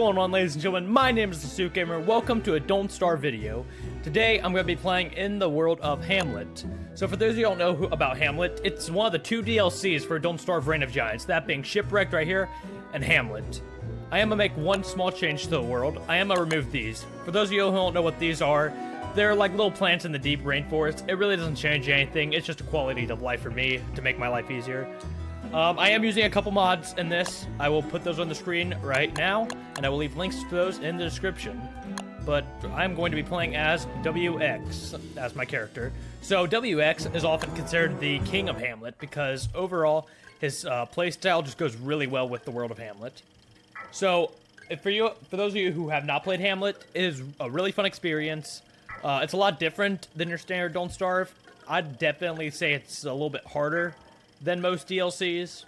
going on, ladies and gentlemen? My name is the Suit Gamer. Welcome to a Don't Starve video. Today, I'm going to be playing in the world of Hamlet. So for those of you who don't know about Hamlet, it's one of the two DLCs for Don't Starve Reign of Giants, that being Shipwrecked right here, and Hamlet. I am going to make one small change to the world. I am going to remove these. For those of you who don't know what these are, they're like little plants in the deep rainforest. It really doesn't change anything. It's just a quality of life for me to make my life easier. I am using a couple mods in this. I will put those on the screen right now, and I will leave links to those in the description. But I'm going to be playing as WX, as my character. So WX is often considered the king of Hamlet because overall his playstyle just goes really well with the world of Hamlet. So for those of you who have not played Hamlet, it is a really fun experience. It's a lot different than your standard Don't Starve. I'd definitely say it's a little bit harder than most DLCs.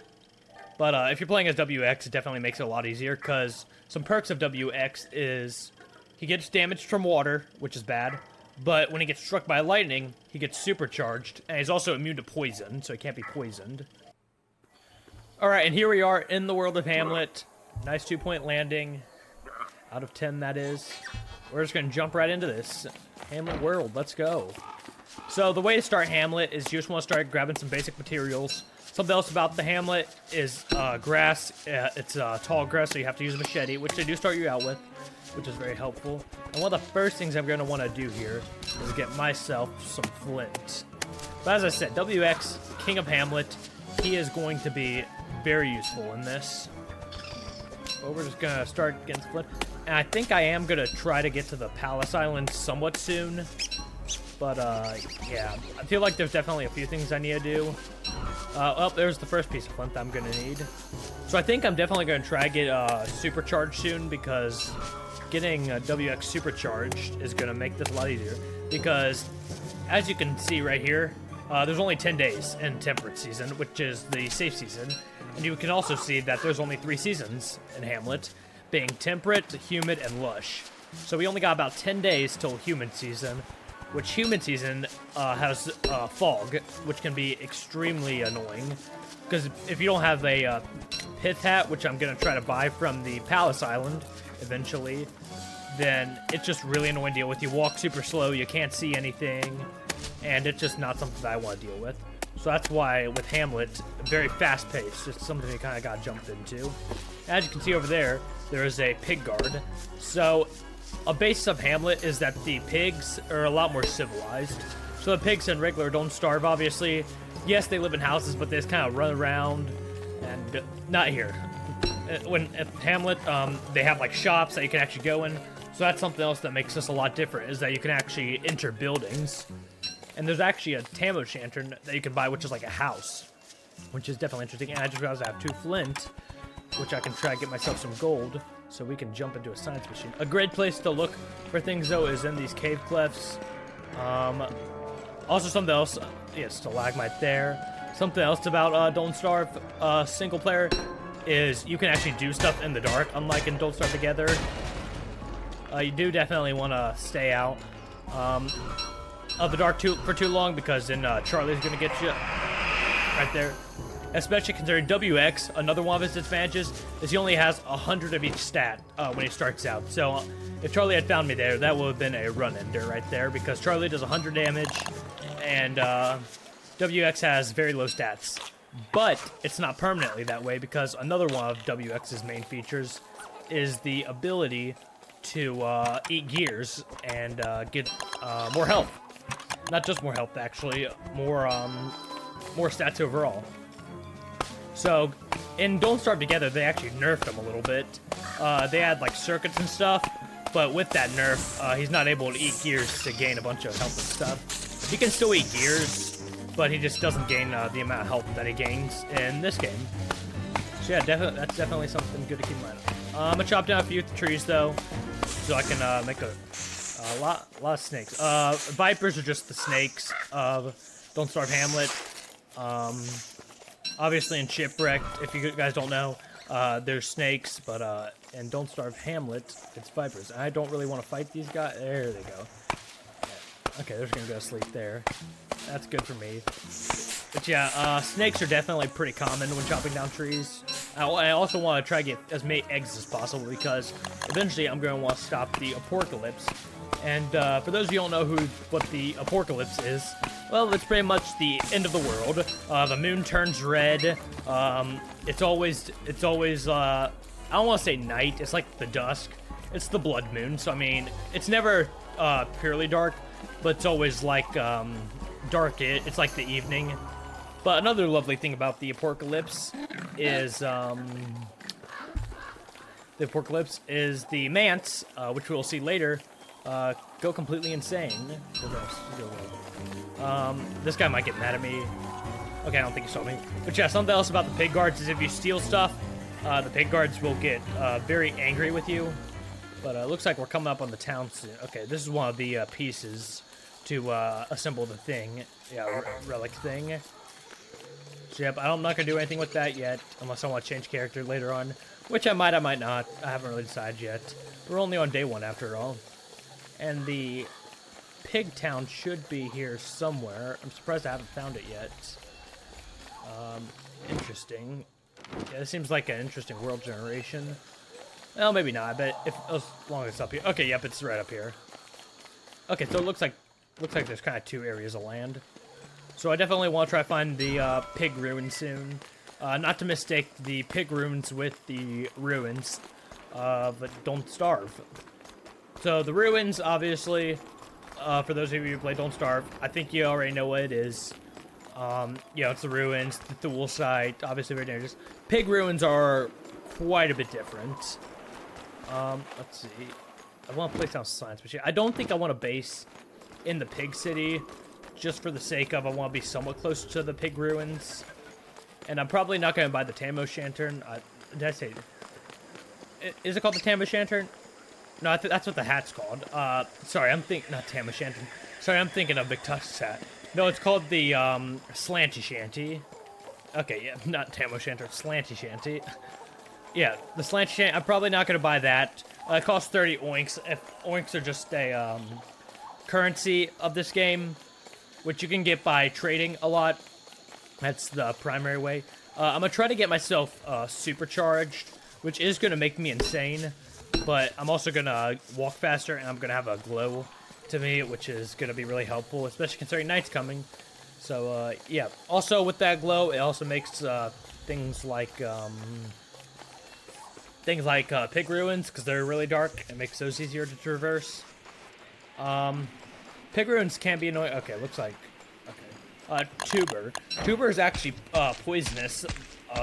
But if you're playing as WX, it definitely makes it a lot easier, because some perks of WX is he gets damaged from water, which is bad, but when he gets struck by lightning, he gets supercharged, and he's also immune to poison, so he can't be poisoned. Alright, and here we are in the world of Hamlet. Nice 2-point landing. Out of 10, that is. We're just going to jump right into this. Hamlet world, let's go. So the way to start Hamlet is you just want to start grabbing some basic materials. Something else about the Hamlet is grass. It's tall grass, so you have to use a machete, which they do start you out with, which is very helpful. And one of the first things I'm going to want to do here is get myself some flint. But as I said, WX, King of Hamlet, he is going to be very useful in this. But we're just going to start getting some flint. And I think I am going to try to get to the Palace Island somewhat soon. But, yeah, I feel like there's definitely a few things I need to do. Well, there's the first piece of flint that I'm going to need. So I think I'm definitely going to try to get supercharged soon, because getting WX supercharged is going to make this a lot easier. Because, as you can see right here, there's only 10 days in Temperate Season, which is the safe season. And you can also see that there's only 3 seasons in Hamlet, being Temperate, Humid, and Lush. So we only got about 10 days till Humid Season, which Humid Season has fog, which can be extremely annoying. Because if you don't have a pith hat, which I'm going to try to buy from the Palace Island eventually, then it's just really annoying to deal with. You walk super slow, you can't see anything, and it's just not something that I want to deal with. So that's why with Hamlet, very fast paced. It's something you kind of got jumped into. As you can see over there, there is a pig guard. So a base of Hamlet is that the pigs are a lot more civilized. So the pigs in regular Don't Starve, obviously. Yes, they live in houses, but they just kind of run around. And not here. At Hamlet, they have like shops that you can actually go in. So that's something else that makes this a lot different, is that you can actually enter buildings. And there's actually a tam o'shanter that you can buy, which is like a house, which is definitely interesting. And I just realized I have 2 flint, which I can try to get myself some gold, so we can jump into a science machine. A great place to look for things, though, is in these cave clefts. Also, something else, yeah, stalagmite there. Something else about Don't Starve single player is you can actually do stuff in the dark, unlike in Don't Starve Together. You do definitely want to stay out of the dark for too long, because then Charlie's going to get you right there. Especially considering WX, another one of his disadvantages is he only has 100 of each stat when he starts out. So if Charlie had found me there, that would have been a run-ender right there, because Charlie does 100 damage, and WX has very low stats. But it's not permanently that way, because another one of WX's main features is the ability to eat gears and get more health. Not just more health, actually, more stats overall. So, in Don't Starve Together, they actually nerfed him a little bit. They had, like, circuits and stuff, but with that nerf, he's not able to eat gears to gain a bunch of health and stuff. He can still eat gears, but he just doesn't gain the amount of health that he gains in this game. So yeah, that's definitely something good to keep in mind. I'm gonna chop down a few trees, though, so I can make a lot of snakes. Vipers are just the snakes of Don't Starve Hamlet. Obviously in Shipwrecked, if you guys don't know, there's snakes, but in Don't Starve Hamlet, it's vipers. I don't really want to fight these guys. There they go. Yeah. Okay, they're just gonna go to sleep there. That's good for me. But yeah, snakes are definitely pretty common when chopping down trees. I also want to try to get as many eggs as possible because eventually I'm going to want to stop the apocalypse. And for those of you who don't know what the apocalypse is, well, it's pretty much the end of the world. The moon turns red. It's always I don't want to say night. It's like the dusk. It's the blood moon. So I mean, it's never purely dark, but it's always like dark. It's like the evening. But another lovely thing about the apocalypse is the Mants, which we'll see later, go completely insane. This guy might get mad at me. Okay, I don't think he saw me. But yeah, something else about the pig guards is if you steal stuff, the pig guards will get very angry with you. But it looks like we're coming up on the town soon. Okay, this is one of the pieces to assemble the thing. Yeah, relic thing. So yep, I'm not going to do anything with that yet, unless I want to change character later on. Which I might not. I haven't really decided yet. We're only on day 1 after all. And the pig town should be here somewhere. I'm surprised I haven't found it yet. Interesting. Yeah, this seems like an interesting world generation. Well, maybe not, but as long as it's up here. Okay, yep, it's right up here. Okay, so it looks like there's kind of 2 areas of land. So I definitely want to try to find the pig ruins soon. Not to mistake the pig ruins with the ruins of Don't Starve. So the ruins, obviously, for those of you who play Don't Starve, I think you already know what it is. It's the ruins, the Thule site, obviously very dangerous. Pig ruins are quite a bit different. Let's see. I want to place down science machine. I don't think I want to base in the pig city, just for the sake of I want to be somewhat close to the pig ruins. And I'm probably not going to buy the Tam O'Shanter. Did I say? Is it called the Tam O'Shanter? No, that's what the hat's called. Sorry, not Tam O'Shanter. Sorry, I'm thinking of McTusk's hat. No, it's called the Slanty Shanty. Okay, yeah, not Tam O'Shanter, Slanty Shanty. Yeah, the Slanty Shanty. I'm probably not going to buy that. It costs 30 oinks. If oinks are just a currency of this game, which you can get by trading a lot. That's the primary way. I'm going to try to get myself supercharged, which is going to make me insane. But I'm also going to walk faster, and I'm going to have a glow to me, which is going to be really helpful, especially considering night's coming. So, yeah. Also, with that glow, it also makes things like pig ruins, because they're really dark. It makes those easier to traverse. Pig ruins can be annoying. Okay, looks like... Okay. Tuber. Tuber is actually poisonous,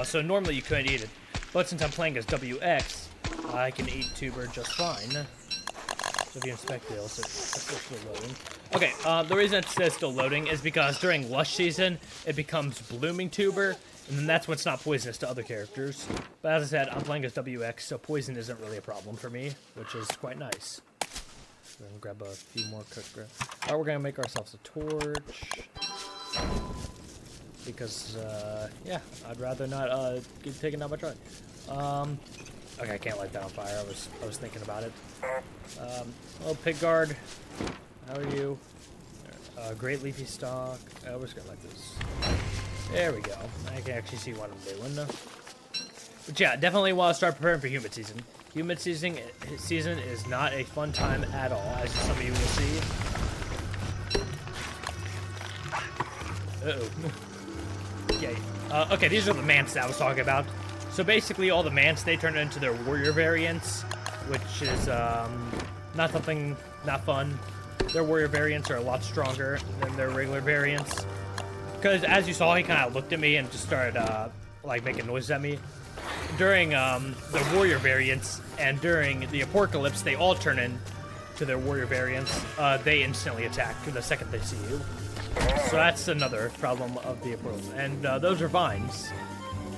so normally you couldn't eat it. But since I'm playing as WX, I can eat tuber just fine. So if you inspect it, it's still loading. Okay, the reason it says still loading is because during lush season, it becomes blooming tuber, and then that's when it's not poisonous to other characters. But as I said, I'm playing as WX, so poison isn't really a problem for me, which is quite nice. We're gonna grab a few more cooked grass. Alright, we're gonna make ourselves a torch. Because, yeah, I'd rather not, get taken out by truck. Okay, I can't light that on fire. I was thinking about it. Well, pig guard, how are you? Great leafy stalk. We're just gonna like this. There we go. I can actually see what I'm doing. But yeah, definitely want to start preparing for humid season. Humid season is not a fun time at all, as some of you will see. Uh-oh. Okay. Okay, these are the Mants that I was talking about. So basically, all the Mants, they turn into their warrior variants, which is not fun. Their warrior variants are a lot stronger than their regular variants. Because as you saw, he kind of looked at me and just started like making noises at me. During the warrior variants and during the apocalypse, they all turn into their warrior variants. They instantly attack the second they see you. So that's another problem of the apocalypse. And those are vines.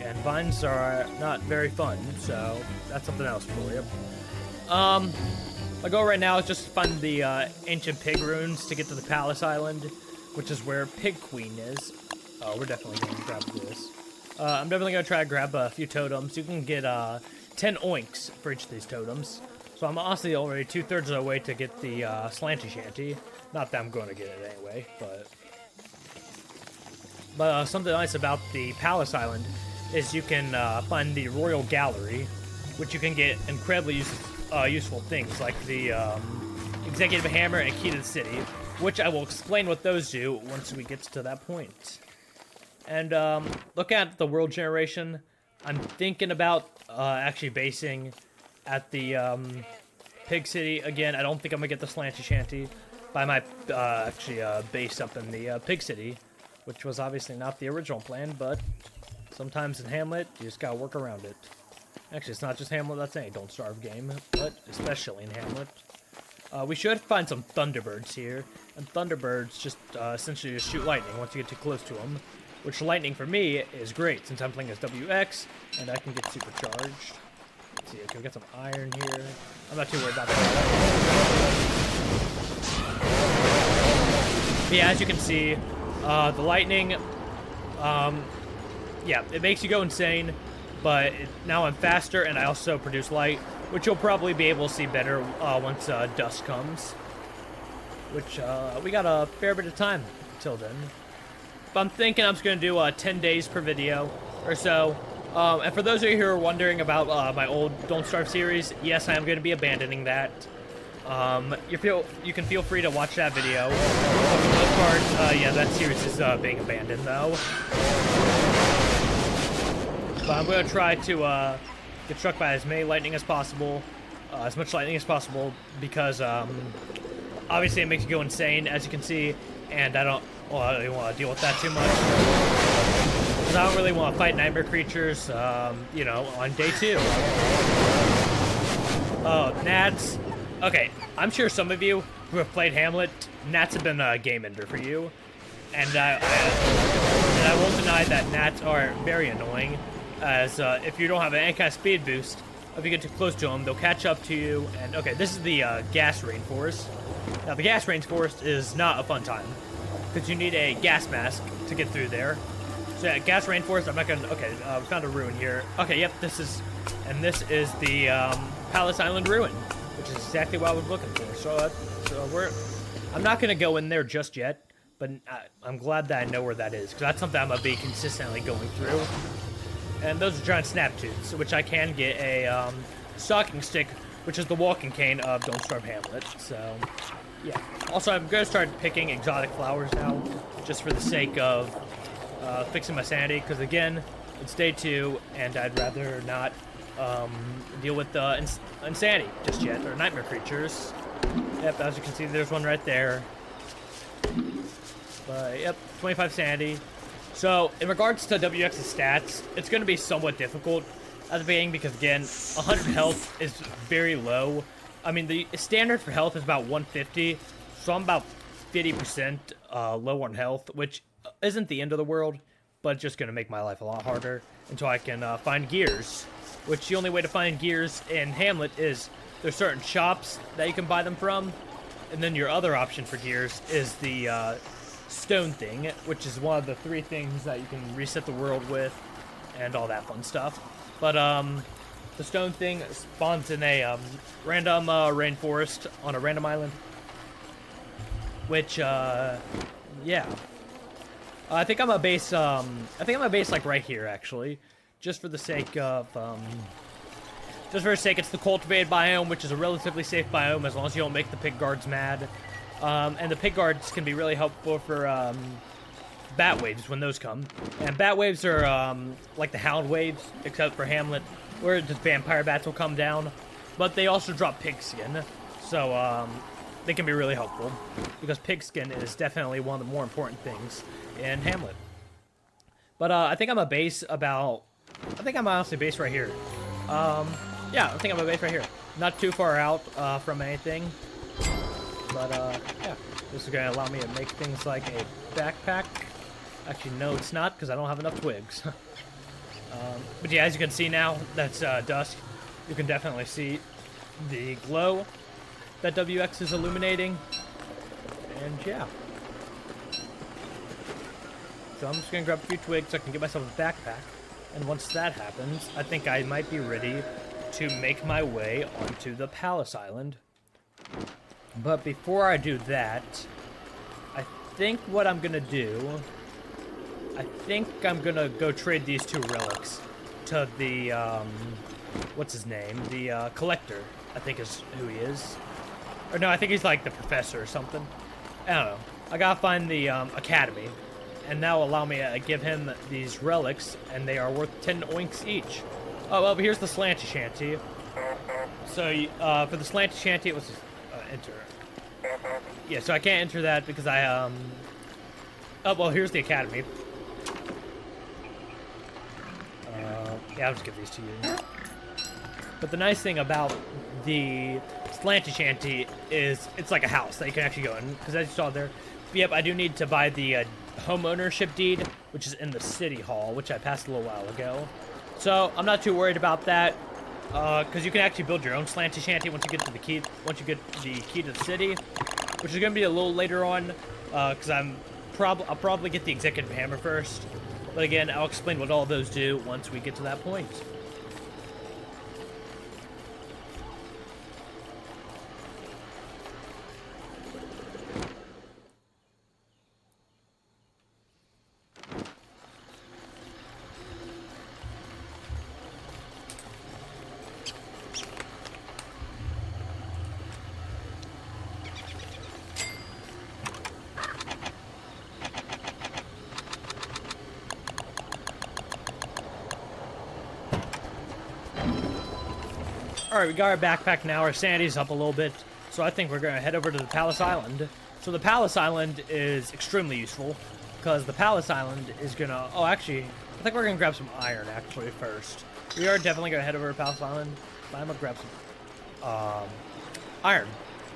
And vines are not very fun, so that's something else for you. My goal right now is just to find the ancient pig ruins to get to the Palace Island, which is where Pig Queen is. Oh, we're definitely going to grab this. I'm definitely going to try to grab a few totems. You can get 10 oinks for each of these totems. So I'm honestly already 2/3 of the way to get the Slanty Shanty. Not that I'm going to get it anyway, but something nice about the Palace Island is you can find the Royal Gallery, which you can get incredibly useful things like the Executive Hammer and Key to the City, which I will explain what those do once we get to that point. And looking at the world generation, I'm thinking about actually basing at the Pig City. Again, I don't think I'm going to get the Slanty Shanty, but I might actually base up in the Pig City, which was obviously not the original plan, but sometimes in Hamlet, you just gotta work around it. Actually, it's not just Hamlet, that's any Don't Starve game, but especially in Hamlet. We should find some Thunderbirds here, and Thunderbirds just essentially just shoot lightning once you get too close to them, which lightning for me is great since I'm playing as WX, and I can get supercharged. Let's see, okay, we got some iron here. I'm not too worried about that. But yeah, as you can see, the lightning, yeah, it makes you go insane, but now I'm faster, and I also produce light, which you'll probably be able to see better once dusk comes. Which, we got a fair bit of time until then. But I'm thinking I'm just going to do 10 days per video or so. And for those of you who are wondering about my old Don't Starve series, yes, I am going to be abandoning that. You can feel free to watch that video. But for the most part, yeah, that series is being abandoned, though. But I'm going to try to get struck by as many lightning as possible, as much lightning as possible, because obviously it makes you go insane, as you can see, and I don't really want to deal with that too much. Because I don't really want to fight nightmare creatures, you know, on day 2. Oh, gnats. Okay, I'm sure some of you who have played Hamlet, gnats have been a game ender for you. And I won't deny that gnats are very annoying, as if you don't have any kind of speed boost, if you get too close to them, they'll catch up to you. And okay, this is the gas rainforest. Now, the gas rainforest is not a fun time, because you need a gas mask to get through there. So yeah, gas rainforest, I'm not gonna, okay, we found a ruin here. Okay, yep, this is the Palace Island ruin, which is exactly what I was looking for. So I'm not gonna go in there just yet, but I'm glad that I know where that is, because that's something I'm gonna be consistently going through. And those are giant snap tooths, which I can get a stocking stick, which is the walking cane of Don't Starve Hamlet. So yeah. Also, I'm gonna start picking exotic flowers now, just for the sake of fixing my sanity, because again, it's day 2, and I'd rather not deal with insanity just yet, or nightmare creatures. Yep, as you can see, there's one right there. But yep, 25 sanity. So, in regards to WX's stats, it's going to be somewhat difficult at the beginning because, again, 100 health is very low. I mean, the standard for health is about 150, so I'm about 50% low on health, which isn't the end of the world, but it's just going to make my life a lot harder until I can find gears, which the only way to find gears in Hamlet is there's certain shops that you can buy them from, and then your other option for gears is the stone thing, which is one of the 3 things that you can reset the world with and all that fun stuff. But the stone thing spawns in a random rainforest on a random island, which yeah, I think I'm a base like right here, actually, just for the sake of it's the cultivated biome, which is a relatively safe biome as long as you don't make the pig guards mad. And the pig guards can be really helpful for bat waves when those come. And bat waves are like the hound waves, except for Hamlet, where just vampire bats will come down. But they also drop pig skin, so they can be really helpful, because pig skin is definitely one of the more important things in Hamlet. But I think I'm a base about... I think I'm honestly based right here. Yeah, I think I'm a base right here. Not too far out from anything. But, yeah, this is going to allow me to make things like a backpack. Actually, no, it's not, because I don't have enough twigs. But yeah, as you can see now, that's dusk. You can definitely see the glow that WX is illuminating. And, yeah. So I'm just going to grab a few twigs so I can get myself a backpack. And once that happens, I think I might be ready to make my way onto the Palace Island. But before I do that, I think what I'm gonna do I think I'm gonna go trade these 2 relics to the, what's his name? The, collector, I think is who he is. Or no, I think he's like the professor or something. I don't know. I gotta find the, academy. And now allow me to give him these relics, and they are worth 10 oinks each. Oh, well, here's the slanty shanty. So, for the slanty shanty, it was, enter. Yeah, so I can't enter that because I, oh, well, here's the academy. Yeah, I'll just give these to you. But the nice thing about the slanty shanty is it's like a house that you can actually go in. Because as you saw there, yep, I do need to buy the home ownership deed, which is in the city hall, which I passed a little while ago. So I'm not too worried about that, because you can actually build your own slanty shanty once you get to the key. Once you get the key to the city, which is going to be a little later on, because I'll probably get the executive hammer first. But again, I'll explain what all of those do once we get to that point. Alright, we got our backpack now, our sanity's up a little bit, so I think we're going to head over to the Palace Island. So the Palace Island is extremely useful, because the Palace Island is going to... Oh, actually, I think we're going to grab some iron, actually, first. We are definitely going to head over to Palace Island, but I'm going to grab some iron,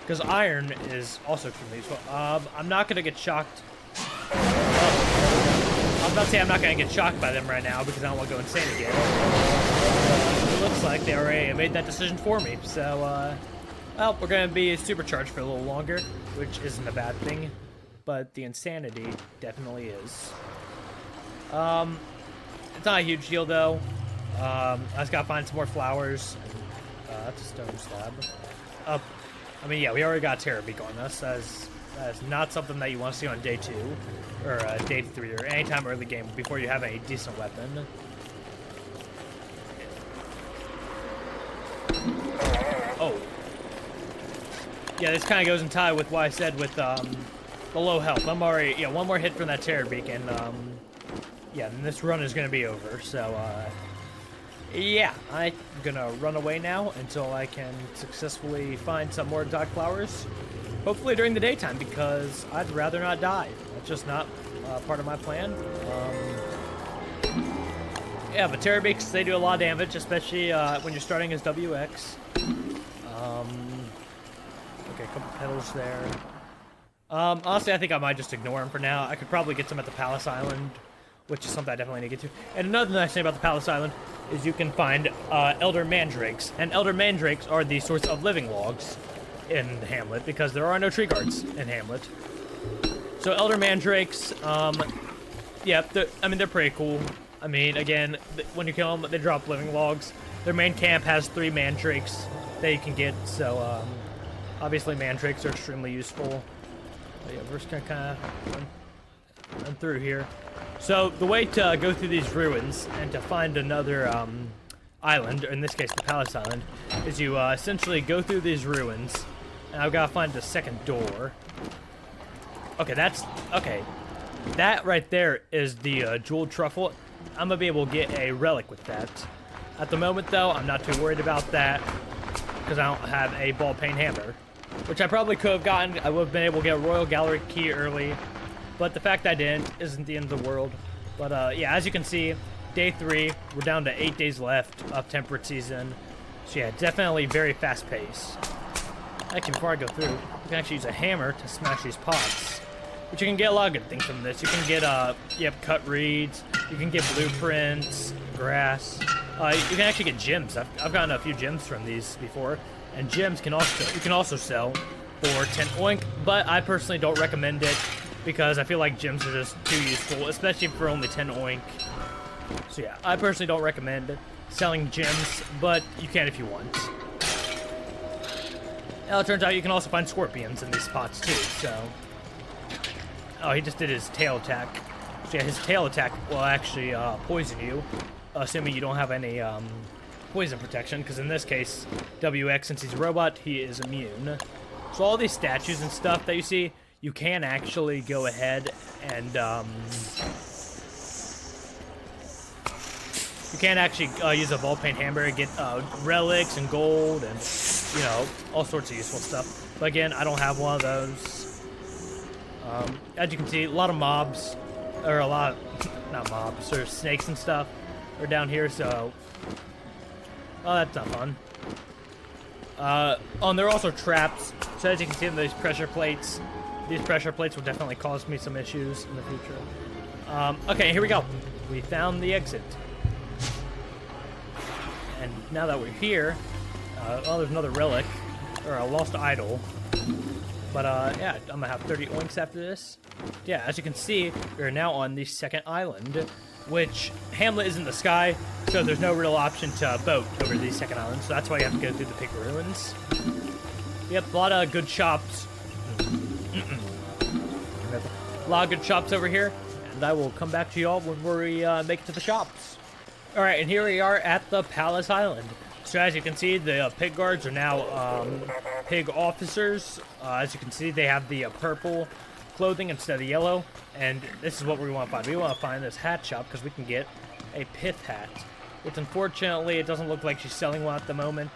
because iron is also extremely useful. I'm not going to get shocked... I was about to say I'm not going to get shocked by them right now, because I don't want to go insane again. Looks like they already made that decision for me, so, well, we're going to be supercharged for a little longer, which isn't a bad thing, but the insanity definitely is. It's not a huge deal, though. I just gotta find some more flowers. That's a stone slab. I mean, yeah, we already got Terror Beak on us. That's not something that you want to see on day 2, or day 3, or anytime early game before you have a decent weapon. Oh. Yeah, this kind of goes in tie with what I said with the low health. I'm already, yeah, one more hit from that Terror Beak, and yeah, and this run is going to be over. So, yeah, I'm going to run away now until I can successfully find some more dark flowers. Hopefully during the daytime, because I'd rather not die. That's just not part of my plan. Yeah, but Terror Beaks, they do a lot of damage, especially when you're starting as WX. Okay, a couple petals there. Honestly, I think I might just ignore them for now. I could probably get some at the Palace Island, which is something I definitely need to get to. And another nice thing about the Palace Island is you can find Elder Mandrakes. And Elder Mandrakes are the sorts of living logs in Hamlet, because there are no tree guards in Hamlet. So Elder Mandrakes, yeah, I mean, they're pretty cool. I mean, again, when you kill them, they drop living logs. Their main camp has 3 mandrakes that you can get, so, obviously mandrakes are extremely useful. But yeah, we're just gonna kind of run through here. So, the way to go through these ruins and to find another, island, or in this case, the Palace Island, is you, essentially go through these ruins, and I've gotta find the second door. Okay, okay. That right there is the, jeweled truffle. I'm gonna be able to get a relic with that. At the moment, though, I'm not too worried about that, because I don't have a ball peen hammer, which I probably could have gotten. I would have been able to get a Royal Gallery key early, but the fact I didn't isn't the end of the world. But, yeah, as you can see, day 3, we're down to 8 days left of temperate season, so yeah, definitely very fast pace. Actually, before I go through, you can actually use a hammer to smash these pots. But you can get a lot of good things from this. You can get, cut reeds. You can get blueprints, grass. You can actually get gems. I've gotten a few gems from these before. And gems you can also sell for 10 oink. But I personally don't recommend it, because I feel like gems are just too useful, especially for only 10 oink. So yeah, I personally don't recommend selling gems, but you can if you want. Now, it turns out you can also find scorpions in these spots too, so... Oh, he just did his tail attack. So yeah, his tail attack will actually poison you, assuming you don't have any poison protection, because in this case, WX, since he's a robot, he is immune. So all these statues and stuff that you see, you can actually go ahead and, you can actually use a ball paint hammer and get relics and gold and, you know, all sorts of useful stuff. But again, I don't have one of those. As you can see, a lot of mobs, or a lot of, not mobs, sort of snakes and stuff are down here, so, oh, that's not fun. And there are also traps, so as you can see, these pressure plates will definitely cause me some issues in the future. Okay, here we go. We found the exit. And now that we're here, oh, there's another relic, or a lost idol. But, yeah, I'm gonna have 30 oinks after this. Yeah, as you can see, we're now on the second island, which Hamlet is in the sky, so there's no real option to boat over these second islands, so that's why you have to go through the pig ruins. Yep, a lot of good shops. A lot of good shops over here, and I will come back to y'all when we make it to the shops. Alright, and here we are at the Palace Island. So as you can see, the pig guards are now pig officers. As you can see, they have the purple clothing instead of yellow, and this is what we want to find. We want to find this hat shop because we can get a pith hat, which unfortunately it doesn't look like she's selling one at the moment,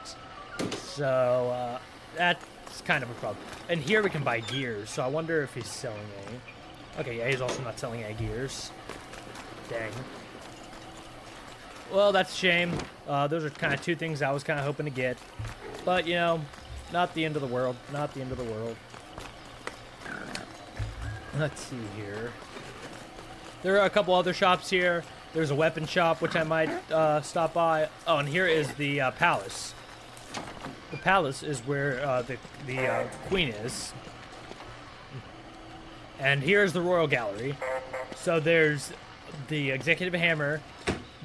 so that's kind of a problem. And here we can buy gears, so I wonder if he's selling any. Okay, yeah, he's also not selling any gears. Dang. Well, that's a shame. Those are kind of two things I was kind of hoping to get, but you know, not the end of the world. Not the end of the world. Let's see here. There are a couple other shops here. There's a weapon shop, which I might stop by. Oh, and here is the palace. The palace is where the queen is. And here's the royal gallery. So there's the executive hammer,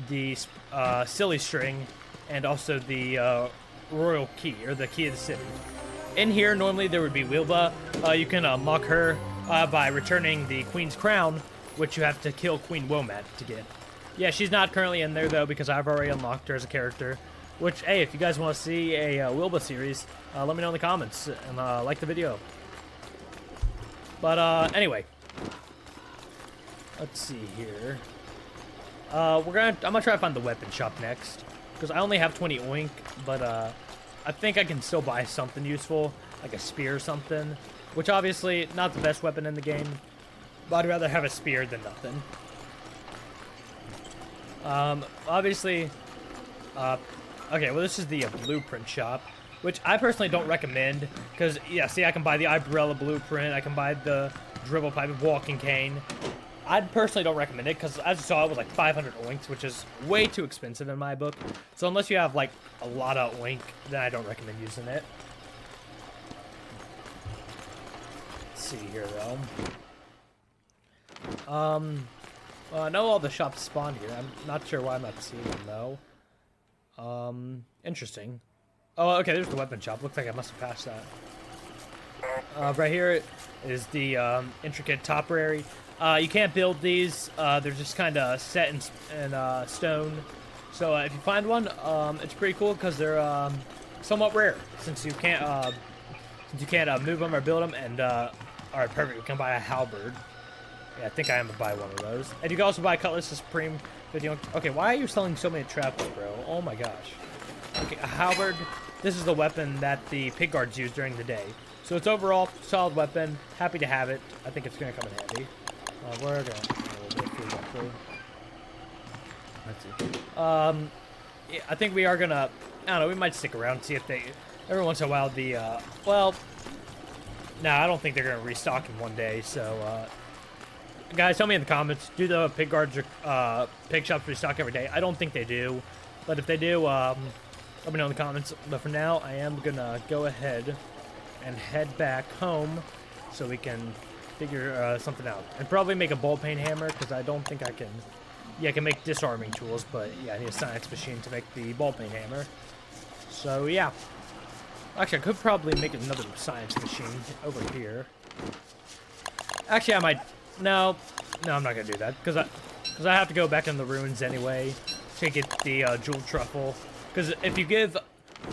the silly string, and also the royal key, or the key of the city. In here, normally there would be Wilba. You can unlock her by returning the Queen's Crown, which you have to kill Queen Womat to get. Yeah, she's not currently in there, though, because I've already unlocked her as a character. Which, hey, if you guys want to see a Wilba series, let me know in the comments, and like the video. But, anyway. Let's see here. I'm gonna try to find the weapon shop next, because I only have 20 oink, but, I think I can still buy something useful, like a spear or something. Which obviously, not the best weapon in the game, but I'd rather have a spear than nothing. Obviously, okay, well this is the blueprint shop, which I personally don't recommend, because, yeah, see, I can buy the umbrella blueprint, I can buy the dribble pipe walking cane. I personally don't recommend it, because as you saw, it was like 500 oinks, which is way too expensive in my book. So unless you have, like, a lot of oink, then I don't recommend using it. See here though. I know all the shops spawn here. I'm not sure why I'm not seeing them though. Interesting. Oh, okay, there's the weapon shop. Looks like I must have passed that. Right here is the intricate topiary. You can't build these. They're just kind of set in stone. So if you find one, it's pretty cool because they're somewhat rare since you can't move them or build them. And alright, perfect. We can buy a halberd. Yeah, I think I am gonna buy one of those. And you can also buy Cutlass Supreme 50. Okay, why are you selling so many traps, bro? Oh my gosh. Okay, a halberd. This is the weapon that the pig guards use during the day. So it's overall solid weapon. Happy to have it. I think it's gonna come in handy. We're gonna. Let's see. Yeah, I think we are gonna. I don't know. We might stick around and see if they. Every once in a while, the well. No, I don't think they're gonna restock in one day. So, guys, tell me in the comments. Do the pig guards or pig shops restock every day? I don't think they do, but if they do, let me know in the comments. But for now, I am gonna go ahead and head back home so we can figure something out, and probably make a ball paint hammer because I don't think I can. Yeah, I can make disarming tools, but yeah, I need a science machine to make the ball paint hammer. So yeah. Actually, I could probably make another science machine over here. Actually, I might... No. No, I'm not gonna do that because I have to go back in the ruins anyway to get the jeweled truffle. Because if you give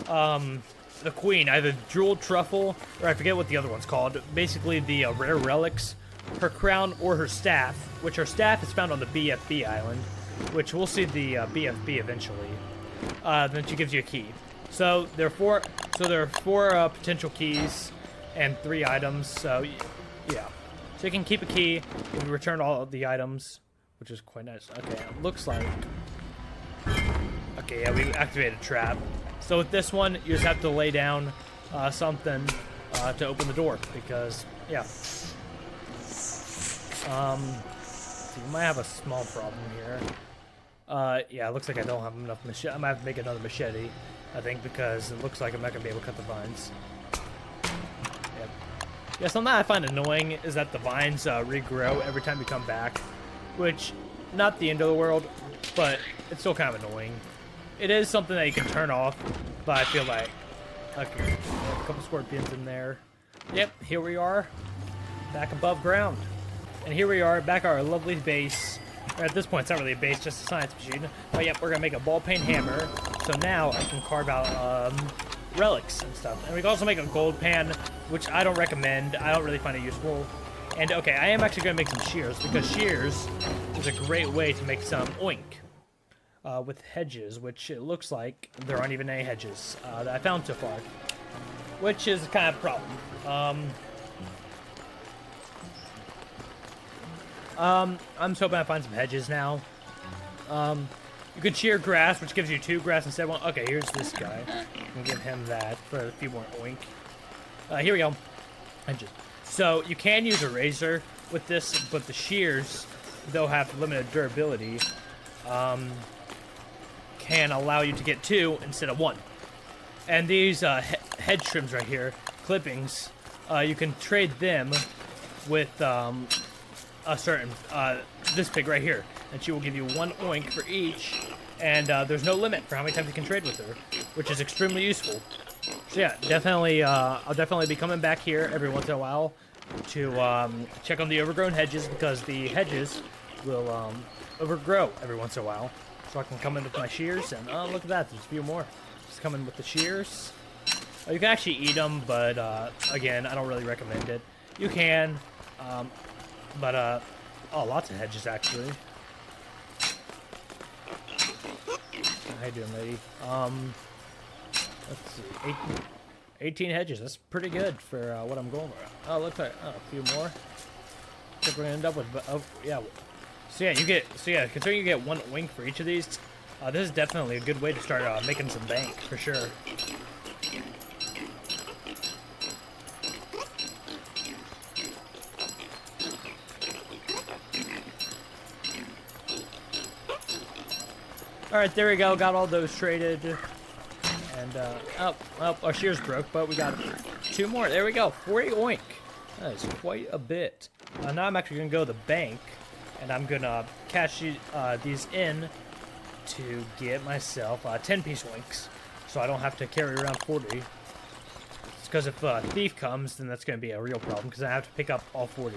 the queen either jeweled truffle or I forget what the other one's called, basically the rare relics, her crown or her staff, which her staff is found on the BFB island, which we'll see the BFB eventually. Then she gives you a key. So there are four potential keys and 3 items. So yeah. So you can keep a key if you return all of the items, which is quite nice. Okay, it looks like... Okay, yeah, we activated a trap. So with this one, you just have to lay down something to open the door, because, yeah. So you might have a small problem here. Yeah, it looks like I don't have enough machete. I might have to make another machete, I think, because it looks like I'm not going to be able to cut the vines. Yeah, something that I find annoying is that the vines regrow every time you come back, which, not the end of the world, but it's still kind of annoying. It is something that you can turn off, but I feel like, okay, a couple scorpions in there. Yep, here we are, back above ground. And here we are, back at our lovely base. Or at this point, it's not really a base, just a science machine. But yep, we're gonna make a ball peen hammer, so now I can carve out, relics and stuff. And we can also make a gold pan, which I don't recommend. I don't really find it useful. And okay, I am actually going to make some shears, because shears is a great way to make some oink with hedges, which it looks like there aren't even any hedges that I found so far, which is kind of a problem. I'm just hoping I find some hedges now. You could shear grass, which gives you 2 grass instead of 1. Okay, here's this guy. We'll give him that for a few more oink. Here we go. So you can use a razor with this, but the shears, though have limited durability, can allow you to get 2 instead of 1. And these head trims right here, clippings, you can trade them with a certain this pig right here, and she will give you 1 oink for each, and there's no limit for how many times you can trade with her, which is extremely useful. So yeah, definitely, I'll definitely be coming back here every once in a while to check on the overgrown hedges, because the hedges will overgrow every once in a while. So I can come in with my shears, and look at that, there's a few more. Just come in with the shears. You can actually eat them, but again, I don't really recommend it. You can, but oh, lots of hedges actually. How you doing, lady? Let's see, 18 hedges. That's pretty good for what I'm going for. Oh, looks like a few more. I think we're gonna end up with, yeah. So yeah, considering you get 1 oink for each of these, this is definitely a good way to start making some bank for sure. All right, there we go. Got all those traded. And, oh, our shears broke, but we got 2 more. There we go. 40 oink. That is quite a bit. Now I'm actually going to go to the bank, and I'm going to cash these in to get myself 10-piece oinks, so I don't have to carry around 40. Because if a thief comes, then that's going to be a real problem, because I have to pick up all 40.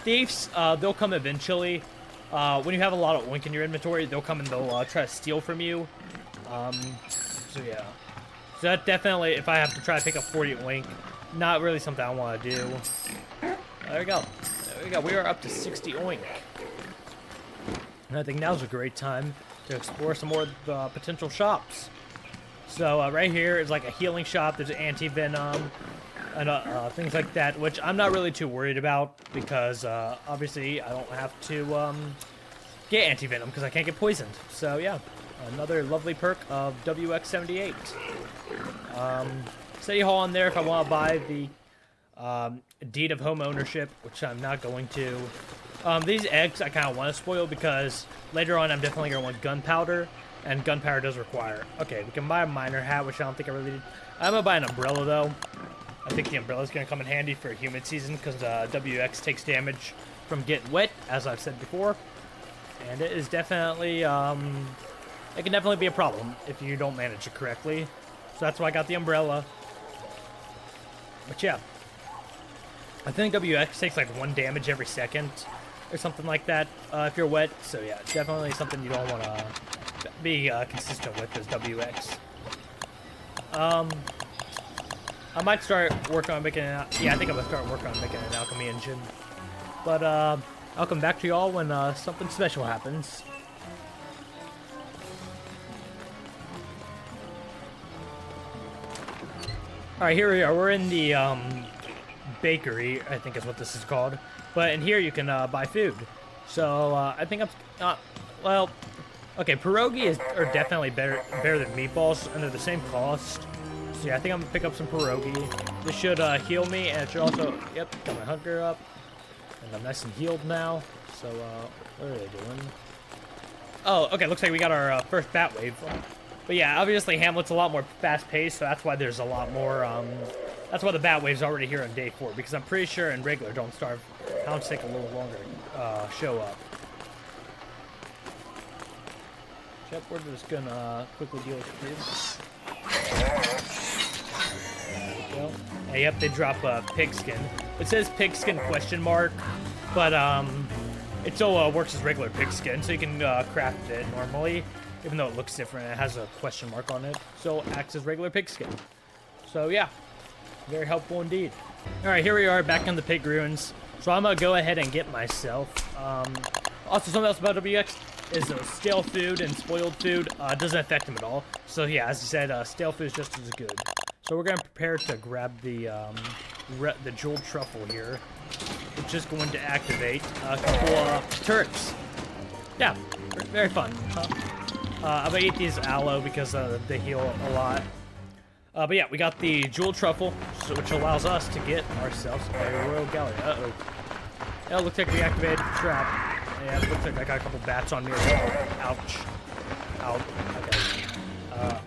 Thieves, they'll come eventually. When you have a lot of oink in your inventory, they'll come and they'll try to steal from you. So yeah. So that definitely, if I have to try to pick up 40 oink, not really something I want to do. There we go. There we go. We are up to 60 oink. And I think now's a great time to explore some more of the potential shops. So right here is like a healing shop. There's an anti-venom and things like that, which I'm not really too worried about, because obviously I don't have to get anti-venom because I can't get poisoned. So yeah, another lovely perk of Wx-78. City Hall on there if I want to buy the deed of home ownership, which I'm not going to. These eggs I kind of want to spoil, because later on I'm definitely going to want gunpowder, and gunpowder does require. Okay, we can buy a miner hat, which I don't think I really need. I'm going to buy an umbrella though. I think the umbrella is going to come in handy for humid season, because WX takes damage from getting wet, as I've said before. And it is definitely, it can definitely be a problem if you don't manage it correctly. So that's why I got the umbrella. But yeah, I think WX takes like 1 damage every second. or something like that if you're wet. So yeah, definitely something you don't want to be consistent with is WX. I might start working on making an... Yeah, I think I'm going to start working on making an alchemy engine. But I'll come back to y'all when something special happens. Alright, here we are. We're in the bakery, I think is what this is called. But in here you can buy food. So I think I'm... well, okay, pierogi are definitely better than meatballs, and they're the same cost. So yeah, I think I'm gonna pick up some pierogi. This should heal me, and it should also... Yep, got my hunger up. And I'm nice and healed now. So, what are they doing? Oh, okay, looks like we got our first bat wave. But yeah, obviously Hamlet's a lot more fast-paced, so that's why there's a lot more, that's why the bat wave's already here on day 4, because I'm pretty sure in regular Don't Starve, hounds take a little longer to show up. Yep, we're just gonna quickly deal with the There we go. And yep, they drop pigskin. It says pigskin question mark, but it still works as regular pigskin, so you can craft it normally. Even though it looks different, it has a question mark on it, so it acts as regular pigskin. So yeah, very helpful indeed. All right, here we are back in the pig ruins. So I'm gonna go ahead and get myself. Also, something else about WX is stale food and spoiled food doesn't affect him at all. So yeah, as I said, stale food is just as good. So we're gonna prepare to grab the jeweled truffle here, which is going to activate a couple turrets. Yeah, very fun. I'm gonna eat these aloe because they heal a lot. But yeah, we got the jeweled truffle, which allows us to get ourselves a royal gallery. Uh-oh. Yeah, it looks like we activated the trap. Yeah, it looks like I got a couple bats on me as well. Ouch. Ow. Okay.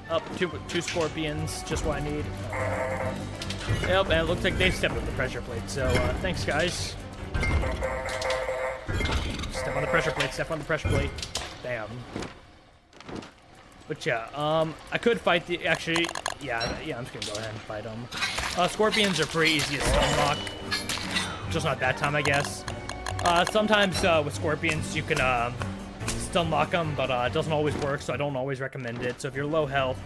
Up, two scorpions, just what I need. Yep, and it looks like they stepped on the pressure plate, so thanks, guys. Step on the pressure plate, step on the pressure plate. Damn. But yeah, I could fight the... Actually, yeah, I'm just gonna go ahead and fight them. Scorpions are pretty easy to stun lock. Just not that time, I guess. Sometimes with scorpions, you can stun lock them, but it doesn't always work, so I don't always recommend it. So if you're low health,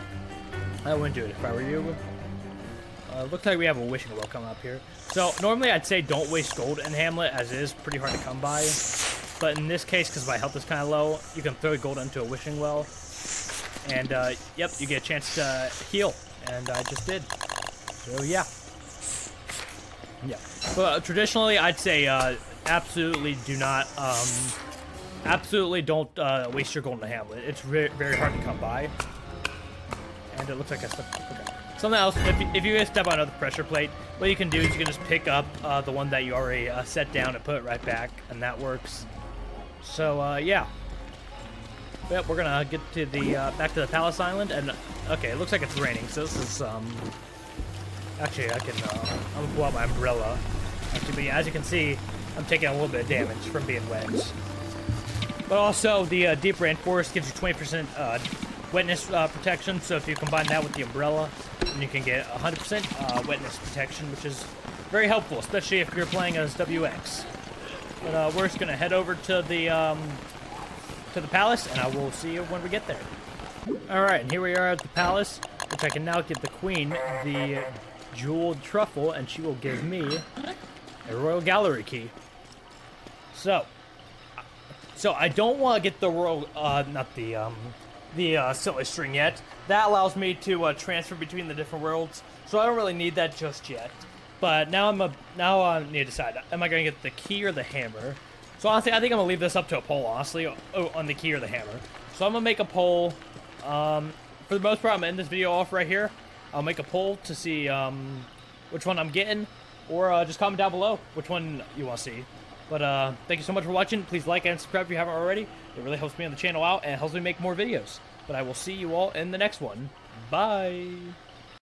I wouldn't do it if I were you. Looks like we have a wishing well coming up here. So normally I'd say don't waste gold in Hamlet, as it is pretty hard to come by. But in this case, because my health is kind of low, you can throw gold into a wishing well. And, yep, you get a chance to heal. And I just did. So, yeah. Yeah. But traditionally, I'd say, absolutely do not, absolutely don't, waste your gold in Hamlet. It's very hard to come by. And it looks like I stepped... Okay. Something else, if you guys step on another pressure plate, what you can do is you can just pick up, the one that you already, set down and put it right back. And that works. So, yeah. Yep, we're gonna get to the, back to the Palace Island, and, okay, it looks like it's raining, so this is, actually, I can, I'm gonna pull out my umbrella. Actually, but yeah, as you can see, I'm taking a little bit of damage from being wet. But also, the, Deep Rainforest gives you 20%, wetness, protection, so if you combine that with the umbrella, then you can get 100%, wetness protection, which is very helpful, especially if you're playing as WX. But, we're just gonna head over to the, palace, and I will see you when we get there. Alright, and here we are at the palace, which I can now give the queen the jeweled truffle, and she will give me a royal gallery key. So I don't want to get the royal, not the silly string yet. That allows me to transfer between the different worlds, so I don't really need that just yet. But now I need to decide, am I going to get the key or the hammer? So honestly, I think I'm going to leave this up to a poll, honestly, on the key or the hammer. So I'm going to make a poll. For the most part, I'm going to end this video off right here. I'll make a poll to see which one I'm getting, or just comment down below which one you want to see. But thank you so much for watching. Please like and subscribe if you haven't already. It really helps me on the channel out and helps me make more videos. But I will see you all in the next one. Bye!